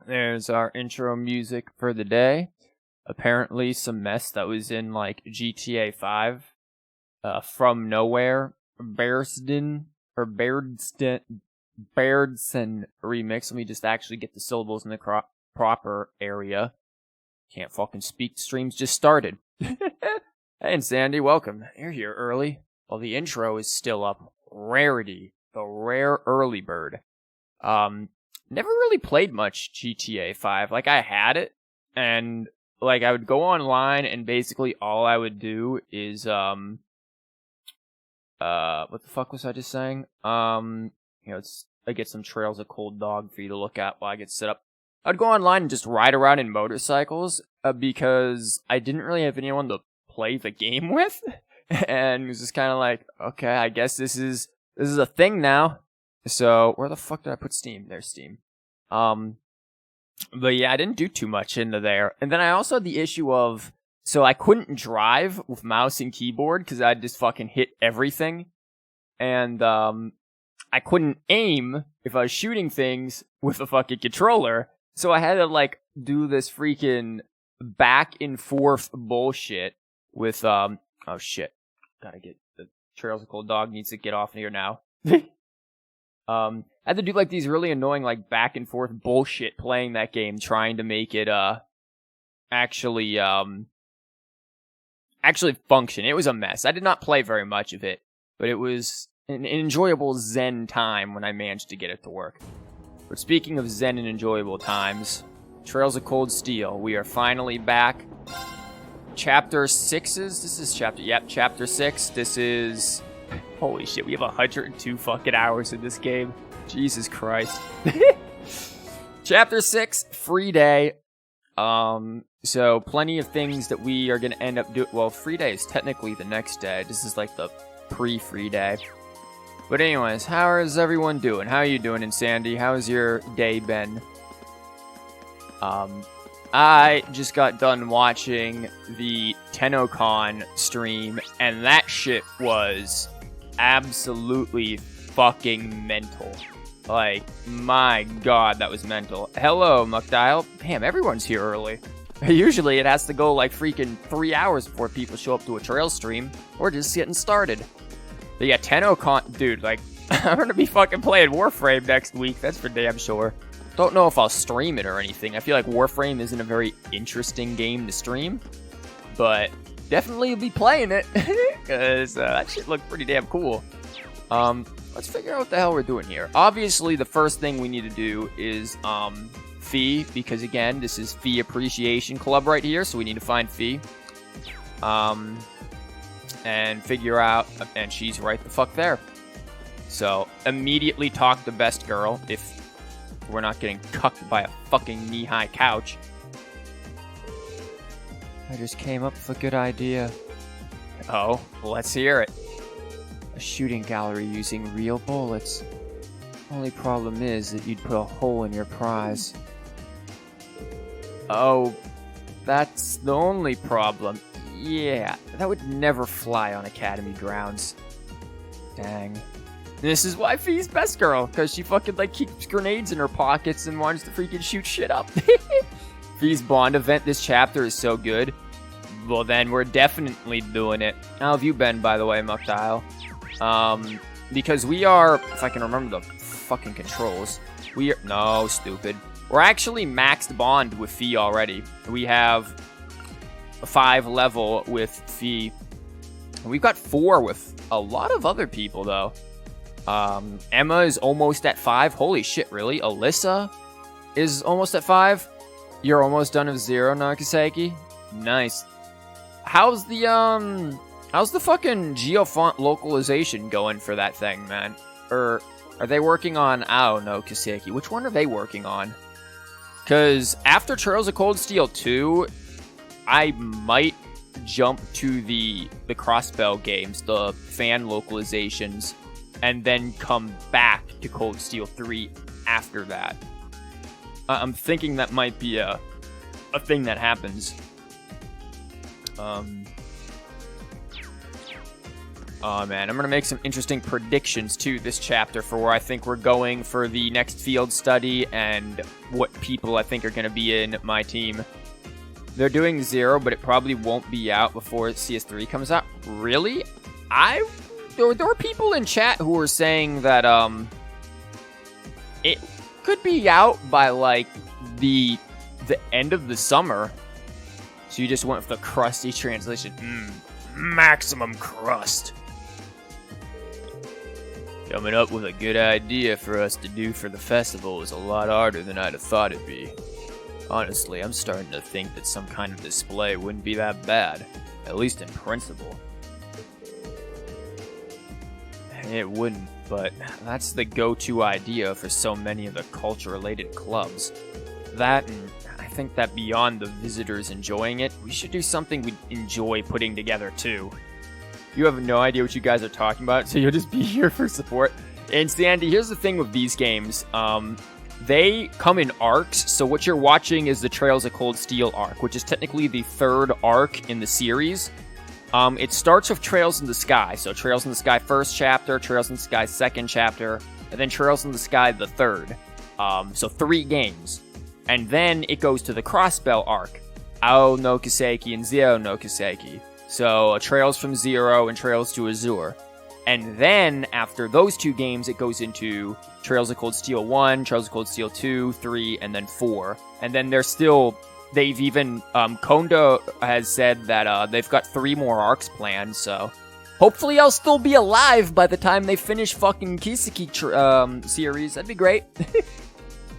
There's our intro music for the day. Apparently some mess that was in like GTA 5 from nowhere. Bairdson remix. Let me just actually get the syllables in the proper area. Can't fucking speak. The stream's just started. Hey, and Sandy, welcome. You're here early. Well, the intro is still up. Rarity. The rare early bird. Never really played much GTA 5. Like, I had it, and, like, I would go online, and basically all I would do is, what the fuck was I just saying? I get some trails of cold dog for you to look at while I get set up. I'd go online and just ride around in motorcycles, because I didn't really have anyone to play the game with, and it was just kind of like, okay, I guess this is a thing now. So, where the fuck did I put Steam? There's Steam. But yeah, I didn't do too much into there. And then I also had the issue of, so I couldn't drive with mouse and keyboard because I'd just fucking hit everything. And, I couldn't aim if I was shooting things with a fucking controller. So I had to, like, do this freaking back and forth bullshit with, oh shit. Gotta get, the Trails of Cold Dog needs to get off here now. I had to do like these really annoying like back and forth bullshit playing that game, trying to make it actually function. It was a mess. I did not play very much of it, but it was an enjoyable zen time when I managed to get it to work. But speaking of zen and enjoyable times, Trails of Cold Steel, we are finally back. Chapter 6's, this is chapter 6. This is, holy shit, we have 102 fucking hours in this game. Jesus Christ. Chapter 6, free day. So plenty of things that we are gonna end up doing. Well, free day is technically the next day. This is like the pre-free day. But anyways, how is everyone doing? How are you doing in Sandy? How's your day been? I just got done watching the TennoCon stream, and that shit was absolutely fucking mental. Like, my god, that was mental. Hello, Muckdial. Damn, everyone's here early. Usually it has to go like freaking 3 hours before people show up to a trail stream. We're just getting started. But yeah, TennoCon, dude, like, I'm gonna be fucking playing Warframe next week, that's for damn sure. Don't know if I'll stream it or anything. I feel like Warframe isn't a very interesting game to stream, but definitely be playing it, because that shit looked pretty damn cool. Let's figure out what the hell we're doing here. Obviously, the first thing we need to do is, Fee, because again, this is Fee Appreciation Club right here, so we need to find Fee. And figure out, and she's right the fuck there. So, immediately talk to Best Girl, if we're not getting cucked by a fucking knee-high couch. I just came up with a good idea. Oh, let's hear it. A shooting gallery using real bullets. Only problem is that you'd put a hole in your prize. Oh, that's the only problem. Yeah, that would never fly on Academy grounds. Dang. This is why Fee's Best Girl, because she fucking, like, keeps grenades in her pockets and wants to freaking shoot shit up. Fee's Bond event this chapter is so good. Well, then, we're definitely doing it. How have you been, by the way, Muckdial? Because we are, if I can remember the fucking controls, we are, no, stupid. We're actually maxed Bond with Fee already. We have a 5 level with Fee. We've got 4 with a lot of other people, though. Emma is almost at 5. Holy shit, really? Alyssa is almost at 5. You're almost done with 0, Nagasaki. Nice. How's the fucking geofont localization going for that thing, man? Or are they working on, I don't know, Kaseki. Which one are they working on? Because after Trails of Cold Steel 2, I might jump to the Crossbell games, the fan localizations, and then come back to Cold Steel 3 after that. I'm thinking that might be a thing that happens. Oh, man. I'm going to make some interesting predictions, too, this chapter for where I think we're going for the next field study and what people I think are going to be in my team. They're doing 0, but it probably won't be out before CS3 comes out. Really? There were people in chat who were saying that, it could be out by, like, the end of the summer. So you just went with the crusty translation. Maximum crust. Coming up with a good idea for us to do for the festival is a lot harder than I'd have thought it'd be. Honestly, I'm starting to think that some kind of display wouldn't be that bad, at least in principle. It wouldn't, but that's the go-to idea for so many of the culture-related clubs. That, and I think that beyond the visitors enjoying it, we should do something we enjoy putting together too. You have no idea what you guys are talking about, so you'll just be here for support. And Sandy, here's the thing with these games. They come in arcs, so what you're watching is the Trails of Cold Steel arc, which is technically the 3rd arc in the series. It starts with Trails in the Sky, so Trails in the Sky 1st chapter, Trails in the Sky 2nd chapter, and then Trails in the Sky the 3rd. So 3 games. And then it goes to the Crossbell arc, Ao no Kiseki and Zio no Kiseki. So Trails from Zero and Trails to Azure. And then, after those 2 games, it goes into Trails of Cold Steel 1, Trails of Cold Steel 2, 3, and then 4. And then they've even, Konda has said that they've got 3 more arcs planned, so hopefully I'll still be alive by the time they finish fucking Kiseki series. That'd be great.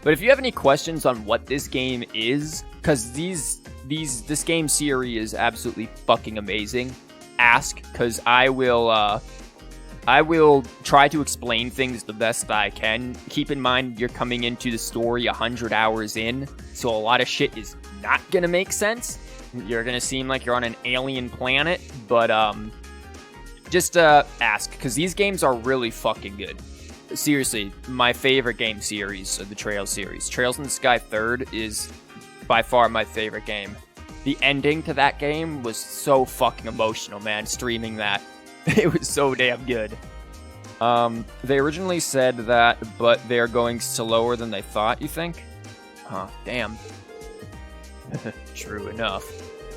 But if you have any questions on what this game is, because this game series is absolutely fucking amazing, ask, because I will try to explain things the best I can. Keep in mind, you're coming into the story 100 hours in, so a lot of shit is not gonna make sense. You're gonna seem like you're on an alien planet, but just ask, because these games are really fucking good. Seriously, my favorite game series of the Trails series. Trails in the Sky 3rd is by far my favorite game. The ending to that game was so fucking emotional, man, streaming that. It was so damn good. They originally said that, but they're going slower than they thought, you think? Huh, damn. True enough.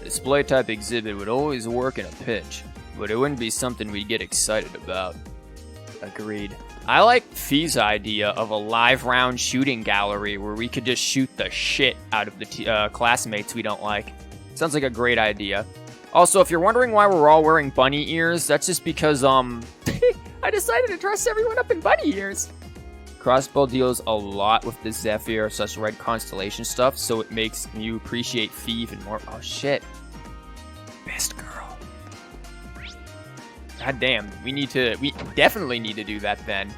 A display-type exhibit would always work in a pinch, but it wouldn't be something we'd get excited about. Agreed. I like Fee's idea of a live round shooting gallery where we could just shoot the shit out of the classmates we don't like. Sounds like a great idea. Also, if you're wondering why we're all wearing bunny ears, that's just because, I decided to dress everyone up in bunny ears. Crossbow deals a lot with the Zephyr / Red Constellation stuff, so it makes you appreciate Fee even more. Oh, shit. Best girl. God damn, we definitely need to do that then.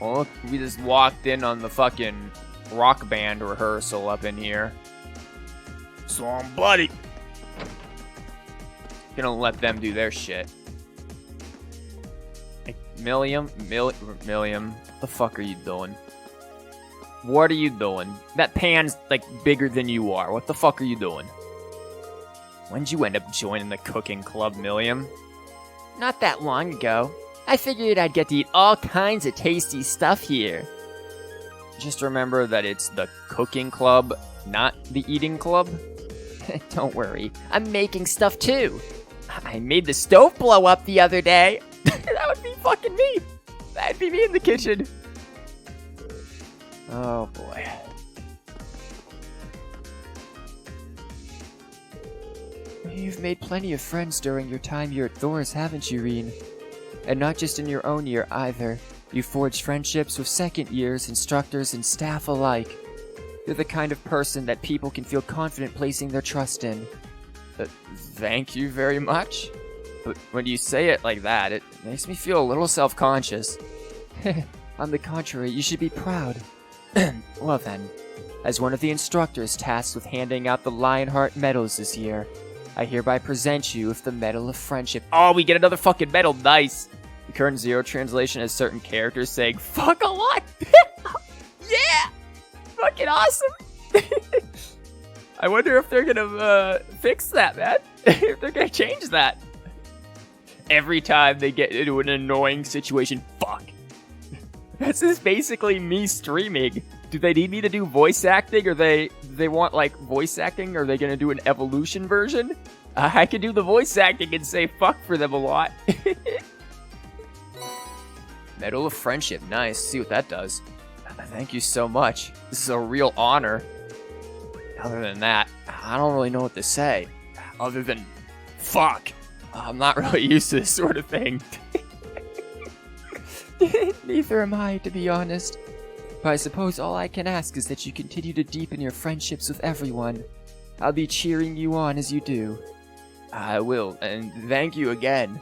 Well, we just walked in on the fucking rock band rehearsal up in here. Somebody. Gonna let them do their shit. Hey, Milliam, what the fuck are you doing? What are you doing? That pan's, like, bigger than you are. What the fuck are you doing? When'd you end up joining the cooking club, Milliam? Not that long ago. I figured I'd get to eat all kinds of tasty stuff here. Just remember that it's the cooking club, not the eating club. Don't worry, I'm making stuff too. I made the stove blow up the other day. That would be fucking me. That'd be me in the kitchen. Oh boy. You've made plenty of friends during your time here at Thor's, haven't you, Reen? And not just in your own year either. You forged friendships with second years, instructors, and staff alike. You're the kind of person that people can feel confident placing their trust in. Thank you very much. But when you say it like that, it makes me feel a little self-conscious. On the contrary, you should be proud. Well then, as one of the instructors tasked with handing out the Lionheart medals this year, I hereby present you with the Medal of Friendship. Oh, we get another fucking medal. Nice. The current Zero translation has certain characters saying, fuck a lot. Yeah. Fucking awesome. I wonder if they're gonna fix that, man. If they're gonna change that. every time they get into an annoying situation. Fuck. This is basically me streaming. Do they need me to do voice acting, or they want like voice acting? Or are they gonna do an evolution version? I could do the voice acting and say fuck for them a lot. Medal of Friendship, nice. See what that does. Thank you so much. This is a real honor. Other than that, I don't really know what to say. Other than fuck. I'm not really used to this sort of thing. Neither am I, to be honest. But I suppose all I can ask is that you continue to deepen your friendships with everyone. I'll be cheering you on as you do. I will, and thank you again.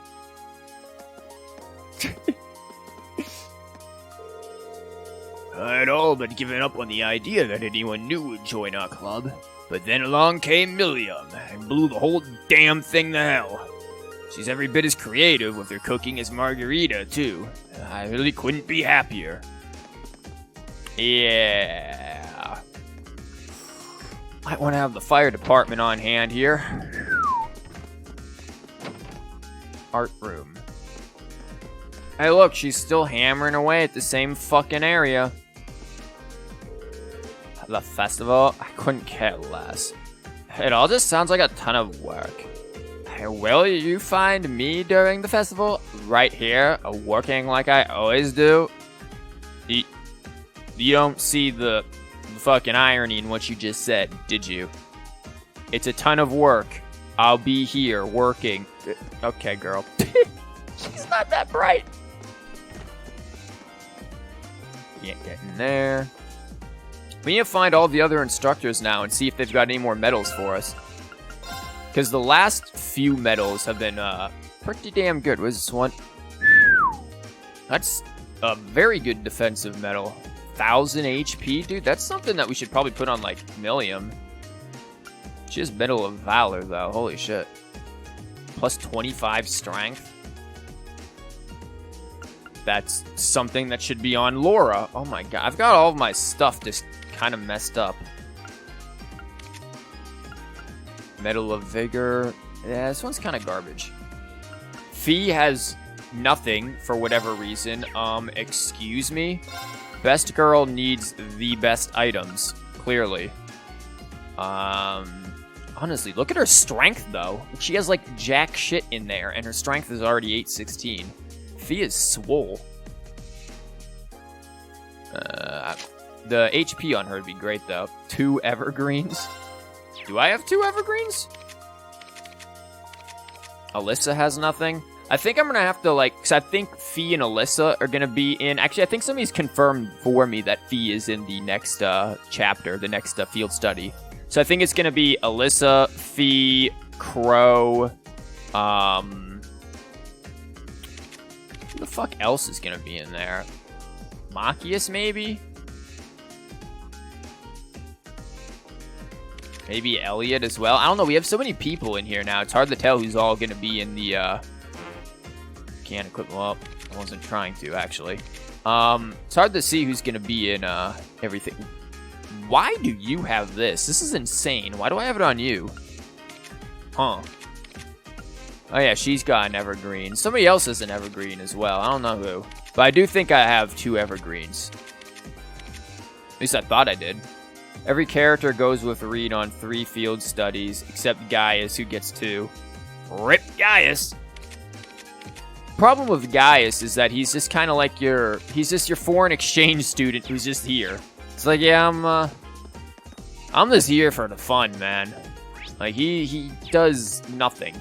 I'd all but given up on the idea that anyone new would join our club, but then along came Milliam and blew the whole damn thing to hell. She's every bit as creative with her cooking as Margarita, too. I really couldn't be happier. Yeah. Might want to have the fire department on hand here. Art room. Hey, look, she's still hammering away at the same fucking area. The festival? I couldn't care less. It all just sounds like a ton of work. Will you find me during the festival? Right here, working like I always do? You don't see the fucking irony in what you just said, did you? It's a ton of work. I'll be here, working. Okay, girl. She's not that bright. Can't get in there. We need to find all the other instructors now and see if they've got any more medals for us. Because the last few medals have been pretty damn good. What is this one? That's a very good defensive medal. 1000 HP, dude. That's something that we should probably put on, like, Milliam. She has Medal of Valor, though. Holy shit. Plus 25 strength. That's something that should be on Laura. Oh my god. I've got all of my stuff just kind of messed up. Medal of Vigor. Yeah, this one's kind of garbage. Fee has nothing for whatever reason. Excuse me? Best girl needs the best items, clearly. Honestly, look at her strength, though. She has, like, jack shit in there, and her strength is already 816. Fee is swole. The HP on her would be great, though. 2 evergreens. Do I have 2 evergreens? Alyssa has nothing. I think I'm going to have to, like, because I think Fee and Alyssa are going to be in... Actually, I think somebody's confirmed for me that Fee is in the next chapter, the next field study. So I think it's going to be Alyssa, Fee, Crow, who the fuck else is going to be in there? Machias, maybe? Maybe Elliot as well. I don't know. We have so many people in here now. It's hard to tell who's all going to be in the... Can't equip them up. I wasn't trying to, actually. It's hard to see who's going to be in everything. Why do you have this? This is insane. Why do I have it on you? Huh. Oh, yeah, she's got an evergreen. Somebody else has an evergreen as well. I don't know who. But I do think I have 2 evergreens. At least I thought I did. Every character goes with Reed on 3 field studies, except Gaius, who gets 2. RIP Gaius! Problem with Gaius is that he's just kind of like he's just your foreign exchange student who's just here. It's like, yeah, I'm just here for the fun, man. Like, he does nothing.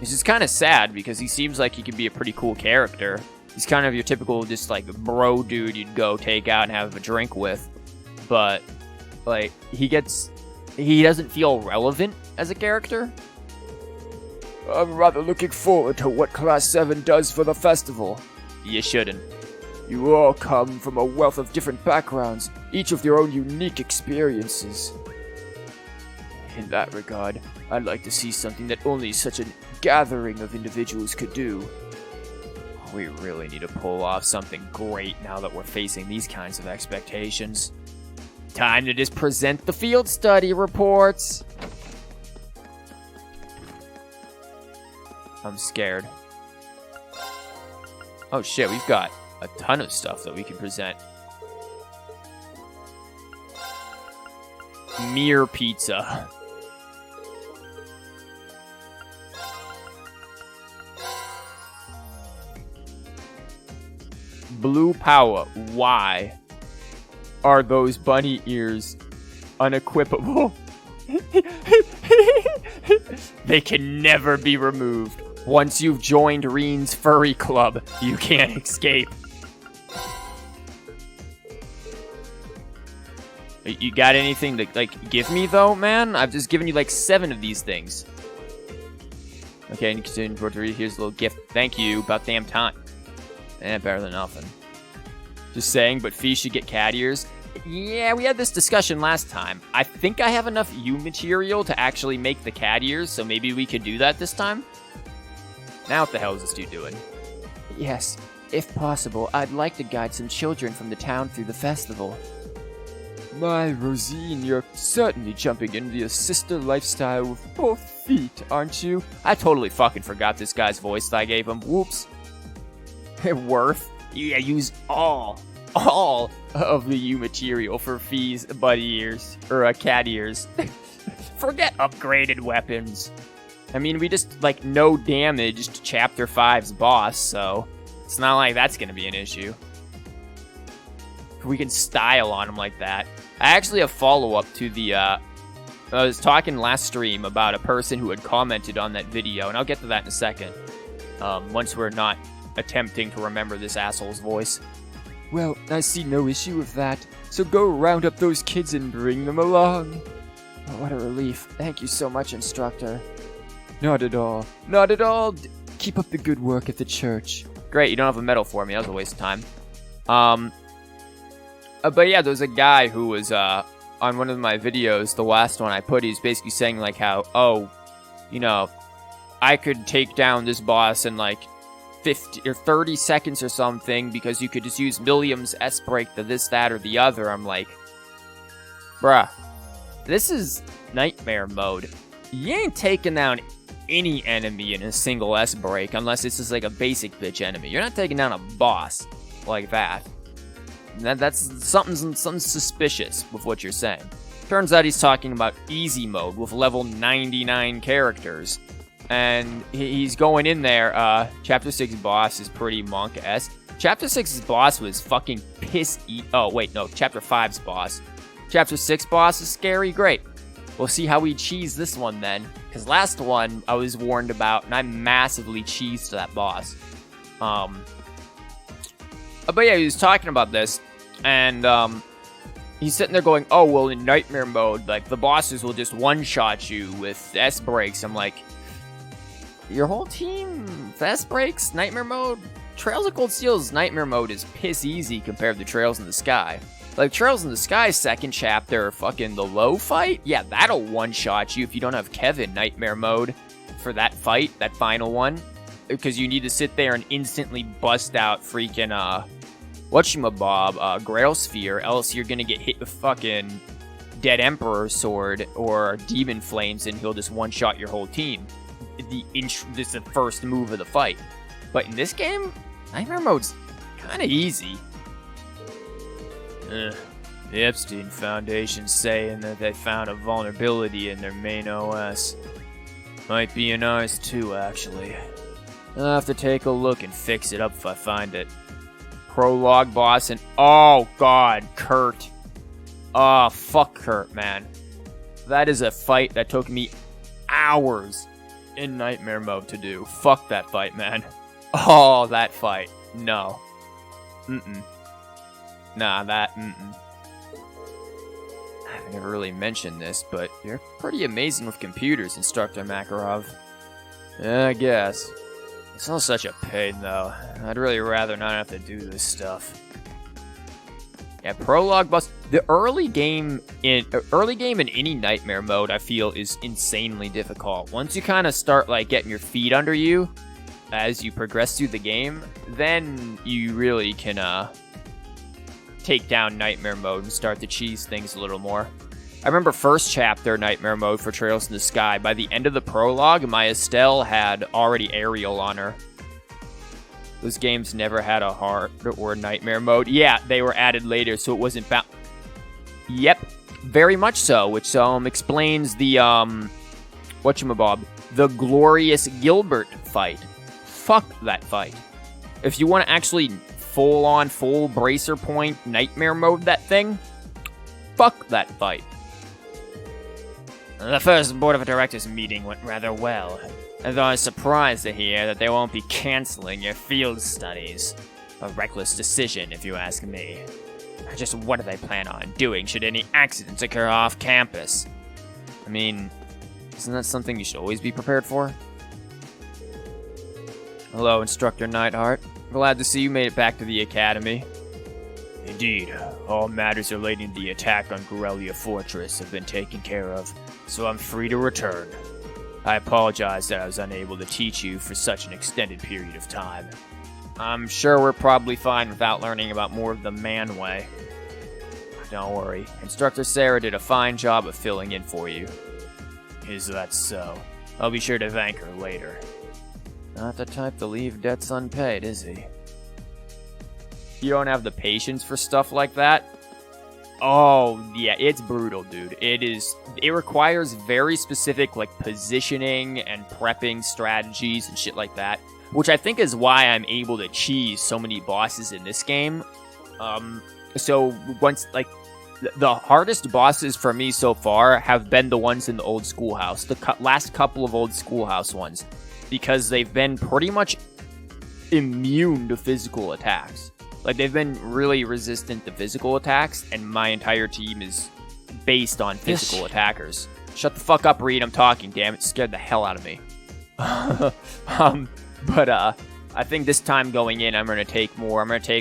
It's just kind of sad because he seems like he could be a pretty cool character. He's kind of your typical just, like, bro dude you'd go take out and have a drink with. But, like, he doesn't feel relevant as a character. I'm rather looking forward to what Class 7 does for the festival. You shouldn't. You all come from a wealth of different backgrounds, each with your own unique experiences. In that regard, I'd like to see something that only such a gathering of individuals could do. We really need to pull off something great now that we're facing these kinds of expectations. Time to just present the field study reports. I'm scared. Oh shit, we've got a ton of stuff that we can present. Mere pizza. Blue power. Why are those bunny ears unequipable? They can never be removed. Once you've joined Reen's furry club, you can't escape. You got anything to, like, give me, though, man? I've just given you, like, 7 of these things. Okay, and you continue to read. Here's a little gift. Thank you. About damn time. Better than nothing. Just saying, but Fee should get cat ears. Yeah, we had this discussion last time. I think I have enough U material to actually make the cat ears, so maybe we could do that this time? Now what the hell is this dude doing? Yes, if possible, I'd like to guide some children from the town through the festival. My, Rosine, you're certainly jumping into the sister lifestyle with both feet, aren't you? I totally fucking forgot this guy's voice that I gave him. Whoops. Worth? Yeah, use all of the U material for Fee's buddy ears, or cat ears. Forget upgraded weapons. I mean, we just, like, no damaged Chapter 5's boss, so it's not like that's gonna be an issue. We can style on him like that. I actually have follow-up to the, I was talking last stream about a person who had commented on that video, and I'll get to that in a second, once we're not attempting to remember this asshole's voice. Well, I see no issue with that, so go round up those kids and bring them along. Oh, what a relief. Thank you so much, instructor. Not at all. Not at all. Keep up the good work at the church. Great, you don't have a medal for me. That was a waste of time. But yeah, there was a guy who was, on one of my videos, the last one I put, he's basically saying, like, how, oh, you know, I could take down this boss in, like, 50 or 30 seconds or something because you could just use William's S-break to this, that, or the other. I'm like, bruh, this is nightmare mode. You ain't taking down any enemy in a single S-break unless it's just like a basic bitch enemy. You're not taking down a boss like that. That's something suspicious with what you're saying. Turns out he's talking about easy mode with level 99 characters. And he's going in there, Chapter 6 boss is pretty monk-esque. Chapter 6's boss was fucking oh, wait, no, Chapter 5's boss. Chapter 6 boss is scary, great. We'll see how we cheese this one then. Because last one I was warned about, and I massively cheesed that boss. But yeah, he was talking about this, and, he's sitting there going, oh, well, in nightmare mode, like, the bosses will just one-shot you with S-breaks. I'm like, your whole team, fast breaks, nightmare mode? Trails of Cold Steel's nightmare mode is piss easy compared to Trails in the Sky. Like, Trails in the Sky's second chapter, fucking the low fight? Yeah, that'll one-shot you if you don't have Kevin nightmare mode for that fight, that final one. Because you need to sit there and instantly bust out freaking, whatchamabob, Grail Sphere, else you're gonna get hit with fucking Dead Emperor's Sword or Demon Flames and he'll just one-shot your whole team. This is the first move of the fight. But in this game, nightmare mode's kind of easy. The Epstein Foundation's saying that they found a vulnerability in their main OS. Might be in ours too, actually. I'll have to take a look and fix it up if I find it. Prologue boss and... oh, God, Kurt. Oh, fuck Kurt, man. That is a fight that took me hours in nightmare mode to do. Fuck that fight, man. Oh, that fight. No. Nah, I've never really mentioned this, but you're pretty amazing with computers, Instructor Makarov. Yeah, I guess. It's not such a pain, though. I'd really rather not have to do this stuff. Yeah, prologue boss. The early game in any nightmare mode, I feel, is insanely difficult. Once you kind of start like getting your feet under you as you progress through the game, then you really can take down nightmare mode and start to cheese things a little more. I remember first chapter nightmare mode for Trails in the Sky. By the end of the prologue, my Estelle had already Ariel on her. Those games never had a hard or nightmare mode. Yeah, they were added later, so it wasn't bound. Yep, very much so, which explains the whatchamabob, the Glorious Gilbert fight. Fuck that fight. If you want to actually full bracer point nightmare mode that thing, fuck that fight. The first board of directors meeting went rather well, and I was surprised to hear that they won't be canceling your field studies. A reckless decision, if you ask me. Just what do they plan on doing should any accidents occur off campus? I mean, isn't that something you should always be prepared for? Hello, Instructor Neidhart. Glad to see you made it back to the Academy. Indeed, all matters relating to the attack on Corellia Fortress have been taken care of, so I'm free to return. I apologize that I was unable to teach you for such an extended period of time. I'm sure we're probably fine without learning about more of the man way. Don't worry, Instructor Sarah did a fine job of filling in for you. Is that so? I'll be sure to thank her later. Not the type to leave debts unpaid, is he? You don't have the patience for stuff like that? Oh, yeah, it's brutal, dude. It requires very specific, like, positioning and prepping strategies and shit like that, which I think is why I'm able to cheese so many bosses in this game. So once, like, the hardest bosses for me so far have been the ones in the old schoolhouse, the last couple of old schoolhouse ones, because they've been pretty much immune to physical attacks. Like, they've been really resistant to physical attacks, and my entire team is based on physical attackers. Shut the fuck up, Reed, I'm talking, damn it, scared the hell out of me. But I think this time going in, I'm gonna take,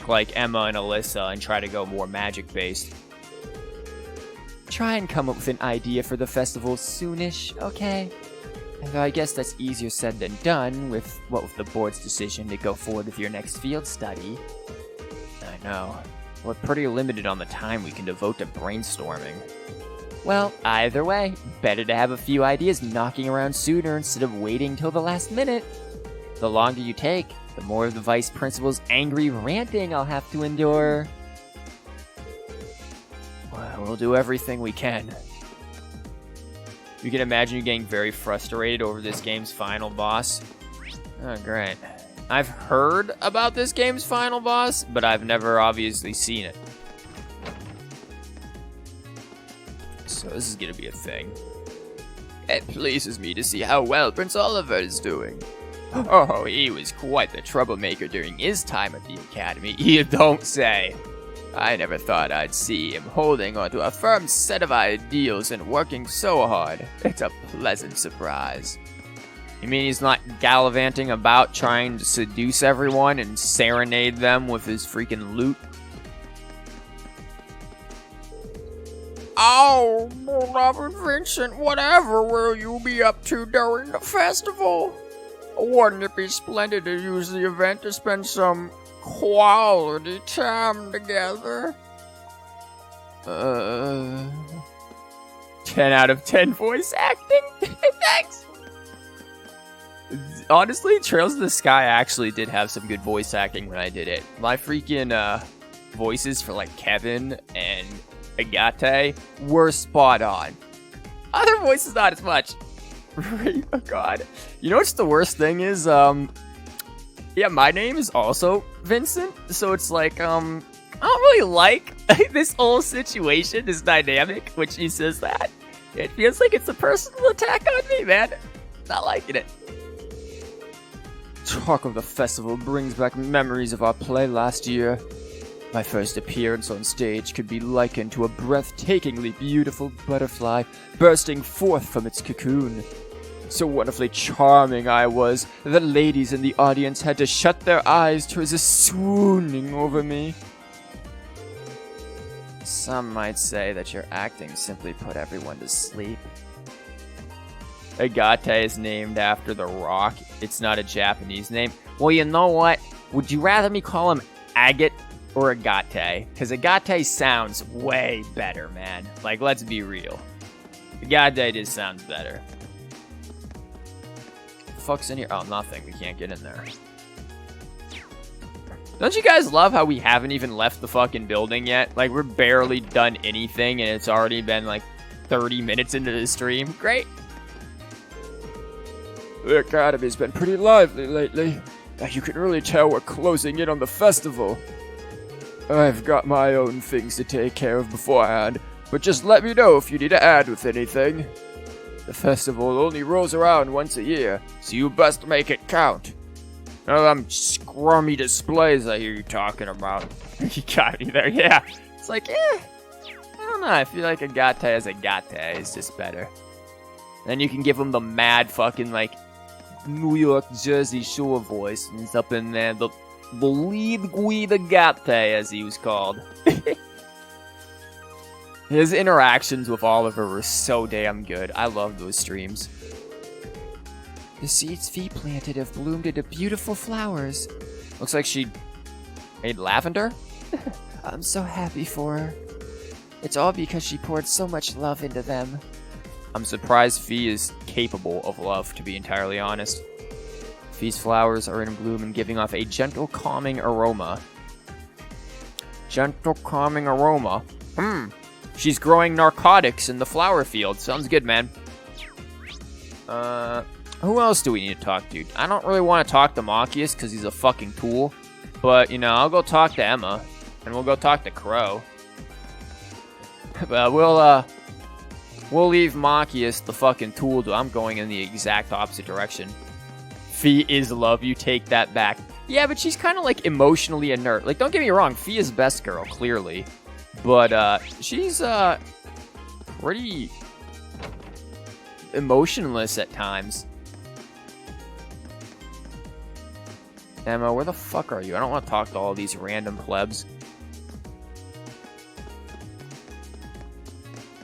like, Emma and Alyssa and try to go more magic-based. Try and come up with an idea for the festival soonish, okay? Though I guess that's easier said than done, with the board's decision to go forward with your next field study. I know. We're pretty limited on the time we can devote to brainstorming. Well, either way, better to have a few ideas knocking around sooner instead of waiting till the last minute. The longer you take, the more of the vice principal's angry ranting I'll have to endure. Well, we'll do everything we can. You can imagine you getting very frustrated over this game's final boss. Oh, great. I've heard about this game's final boss, but I've never obviously seen it. So this is gonna be a thing. It pleases me to see how well Prince Oliver is doing. Oh, he was quite the troublemaker during his time at the Academy, you don't say. I never thought I'd see him holding onto a firm set of ideals and working so hard. It's a pleasant surprise. You mean he's not gallivanting about trying to seduce everyone and serenade them with his freaking loot? Oh, beloved Vincent, whatever will you be up to during the festival? Wouldn't it be splendid to use the event to spend some quality time together? 10 out of 10 voice acting? Thanks! Honestly, Trails of the Sky actually did have some good voice acting when I did it. My freaking voices for like Kevin and Agate were spot on. Other voices not as much. Oh god. You know what's the worst thing is? Yeah, my name is also Vincent, so it's like, I don't really like this whole situation, this dynamic, when she says that. It feels like it's a personal attack on me, man. Not liking it. Talk of the festival brings back memories of our play last year. My first appearance on stage could be likened to a breathtakingly beautiful butterfly bursting forth from its cocoon. So wonderfully charming I was, the ladies in the audience had to shut their eyes to his swooning over me. Some might say that your acting simply put everyone to sleep. Agate is named after the rock. It's not a Japanese name. Well, you know what? Would you rather me call him Agate or Agate? Because Agate sounds way better, man. Like, let's be real. Agate just sounds better. The fuck's in here? Oh, nothing. We can't get in there. Don't you guys love how we haven't even left the fucking building yet? Like, we're barely done anything, and it's already been, like, 30 minutes into the stream. Great. The Academy's been pretty lively lately. You can really tell we're closing in on the festival. I've got my own things to take care of beforehand, but just let me know if you need to add with anything. The festival only rolls around once a year, so you best make it count. None of them scrummy displays I hear you talking about. You got me there, yeah. It's like, I don't know. I feel like Agate as Agate is just better. Then you can give him the mad fucking, like, New York, Jersey Shore voice. And he's up in there, the lead Guide Agate, as he was called. His interactions with Oliver were so damn good. I love those streams. The seeds Fee planted have bloomed into beautiful flowers. Looks like she made lavender? I'm so happy for her. It's all because she poured so much love into them. I'm surprised Fee is capable of love, to be entirely honest. Fee's flowers are in bloom and giving off a gentle, calming aroma. Gentle, calming aroma. She's growing narcotics in the flower field. Sounds good, man. Who else do we need to talk to? I don't really want to talk to Machias because he's a fucking tool. But, you know, I'll go talk to Emma. And we'll go talk to Crow. But we'll leave Machias the fucking tool. I'm going in the exact opposite direction. Fee is love. You take that back. Yeah, but she's kind of like emotionally inert. Like, don't get me wrong. Fee is best girl, clearly. But she's pretty emotionless at times. Emma, where the fuck are you? I don't want to talk to all these random plebs.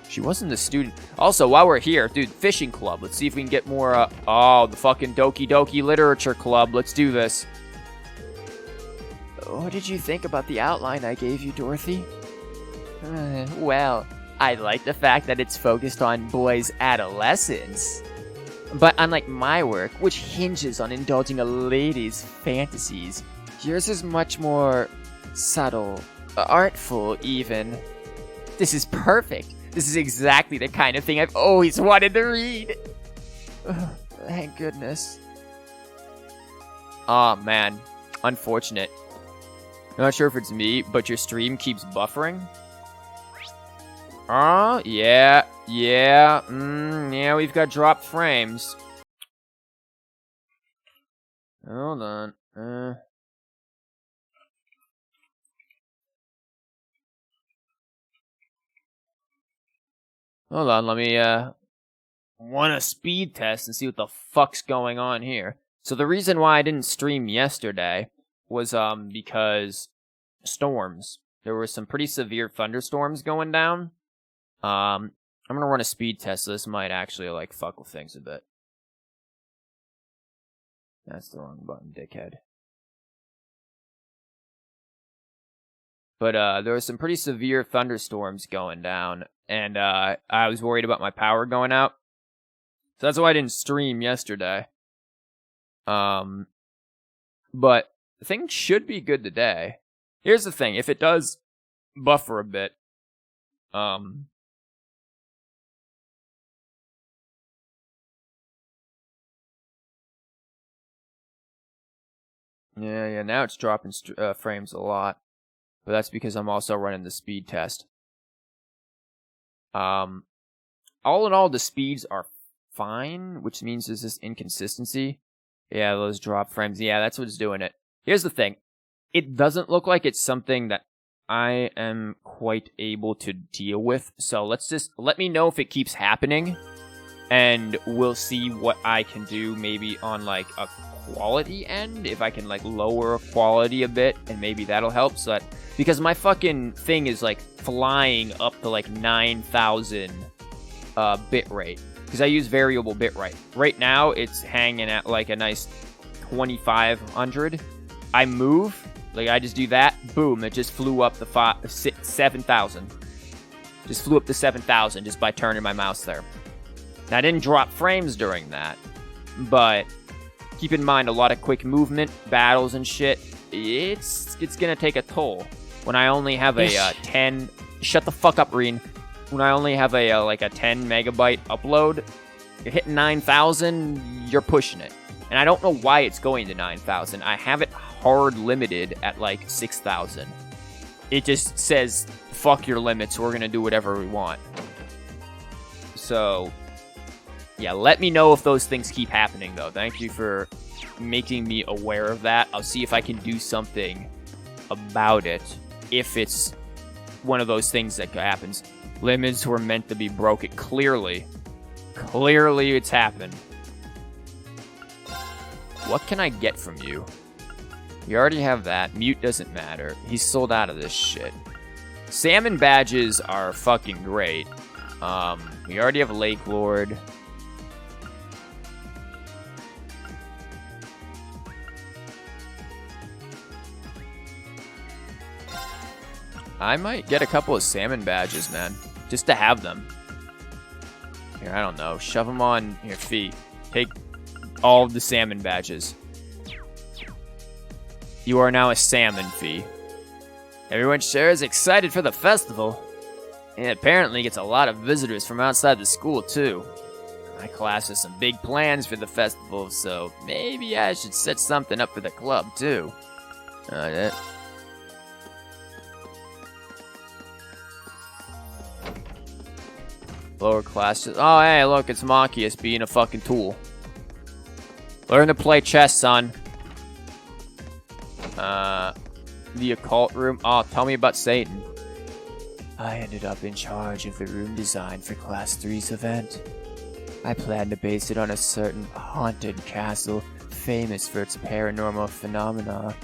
She wasn't a student. Also, while we're here, dude, fishing club. Let's see if we can get more, the fucking Doki Doki Literature Club. Let's do this. What did you think about the outline I gave you, Dorothy? Well, I like the fact that it's focused on boys' adolescence. But unlike my work, which hinges on indulging a lady's fantasies, yours is much more subtle, artful even. This is perfect. This is exactly the kind of thing I've always wanted to read. Thank goodness. Aw, man. Unfortunate. I'm not sure if it's me, but your stream keeps buffering. Yeah, we've got dropped frames. Hold on. Hold on, let me, want a speed test and see what the fuck's going on here. So the reason why I didn't stream yesterday was, because storms. There were some pretty severe thunderstorms going down. I'm gonna run a speed test, so this might actually, like, fuck with things a bit. That's the wrong button, dickhead. But, there were some pretty severe thunderstorms going down, and, I was worried about my power going out. So that's why I didn't stream yesterday. But, things should be good today. Here's the thing, if it does buffer a bit, Yeah, now it's dropping frames a lot. But that's because I'm also running the speed test. All in all, the speeds are fine, which means there's this inconsistency. Yeah, those drop frames. Yeah, that's what's doing it. Here's the thing. It doesn't look like it's something that I am quite able to deal with. So let me know if it keeps happening. And we'll see what I can do maybe on, like, a quality end, if I can, like, lower quality a bit, and maybe that'll help. So that, because my fucking thing is, like, flying up to, like, 9,000 bit rate, because I use variable bit rate. Right now it's hanging at, like, a nice 2,500. I move Like, I just do that, boom, it just flew up the 7,000. Just flew up to 7,000 just by turning my mouse there. Now, I didn't drop frames during that, but keep in mind, a lot of quick movement, battles and shit, it's gonna take a toll. When I only have a 10... Shut the fuck up, Reen. When I only have a like a 10 megabyte upload, you're hitting 9,000, you're pushing it. And I don't know why it's going to 9,000. I have it hard limited at like 6,000. It just says, fuck your limits, we're gonna do whatever we want. So, yeah, let me know if those things keep happening, though. Thank you for making me aware of that. I'll see if I can do something about it, if it's one of those things that happens. Limits were meant to be broken. Clearly it's happened. What can I get from you? You already have that. Mute doesn't matter. He's sold out of this shit. Salmon badges are fucking great. We already have a Lake Lord. I might get a couple of salmon badges, man. Just to have them. Here, I don't know. Shove them on your feet. Take all of the salmon badges. You are now a salmon fee. Everyone sure is excited for the festival. And apparently gets a lot of visitors from outside the school, too. My class has some big plans for the festival, so maybe I should set something up for the club, too. Lower classes. Oh, hey, look, it's Machias being a fucking tool. Learn to play chess, son. The occult room. Oh, tell me about Satan. I ended up in charge of the room design for Class 3's event. I plan to base it on a certain haunted castle famous for its paranormal phenomena.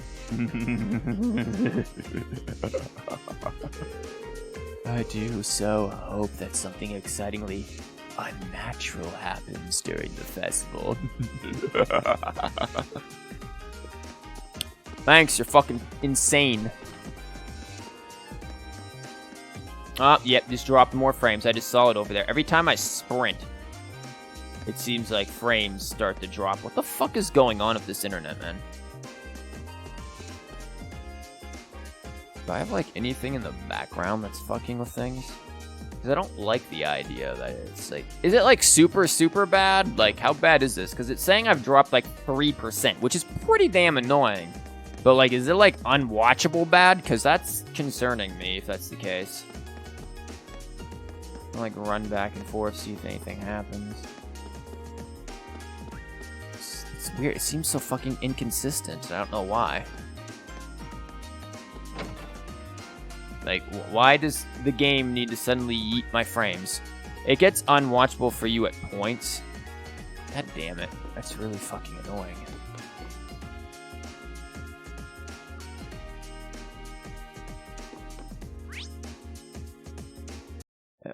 I do so hope that something excitingly unnatural happens during the festival. Thanks, you're fucking insane. Oh, yep, just dropped more frames. I just saw it over there. Every time I sprint, it seems like frames start to drop. What the fuck is going on with this internet, man? Do I have, like, anything in the background that's fucking with things? Because I don't like the idea that it's, like... Is it, like, super, super bad? Like, how bad is this? Because it's saying I've dropped, like, 3%, which is pretty damn annoying. But, like, is it, like, unwatchable bad? Because that's concerning me, if that's the case. I'll, like, run back and forth, see if anything happens. It's weird. It seems so fucking inconsistent. I don't know why. Like, why does the game need to suddenly yeet my frames? It gets unwatchable for you at points. God damn it. That's really fucking annoying.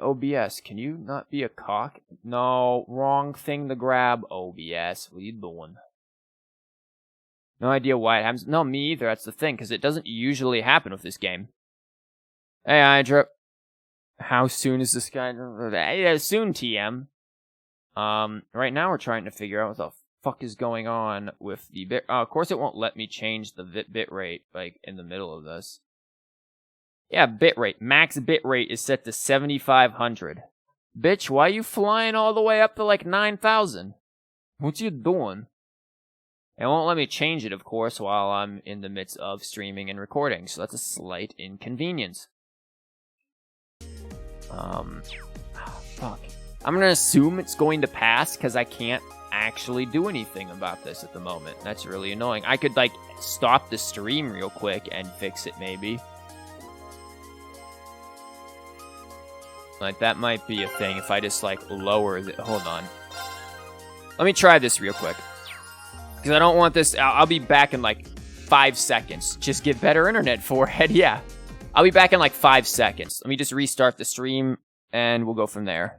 OBS, can you not be a cock? No, wrong thing to grab, OBS. What are you doing? No idea why it happens. No, me either. That's the thing, because it doesn't usually happen with this game. Hey, Hydra. How soon is this guy? Soon, TM. Right now we're trying to figure out what the fuck is going on with the bit. Of course it won't let me change the bit rate, like, in the middle of this. Yeah, bitrate. Max bitrate is set to 7,500. Bitch, why you flying all the way up to like 9,000? What you doing? It won't let me change it, of course, while I'm in the midst of streaming and recording, so that's a slight inconvenience. Fuck. I'm gonna assume it's going to pass, because I can't actually do anything about this at the moment. That's really annoying. I could, like, stop the stream real quick and fix it, maybe. Like, that might be a thing if I just, like, lower it. Hold on. Let me try this real quick. Because I don't want this... I'll be back in, like, 5 seconds. Just get better internet, forehead. Yeah. I'll be back in, like, 5 seconds. Let me just restart the stream, and we'll go from there.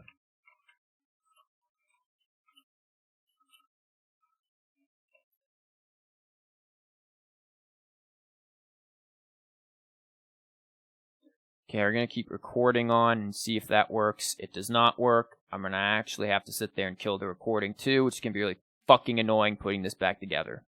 Okay, we're gonna keep recording on and see if that works. It does not work. I'm gonna actually have to sit there and kill the recording too, which can be really fucking annoying putting this back together.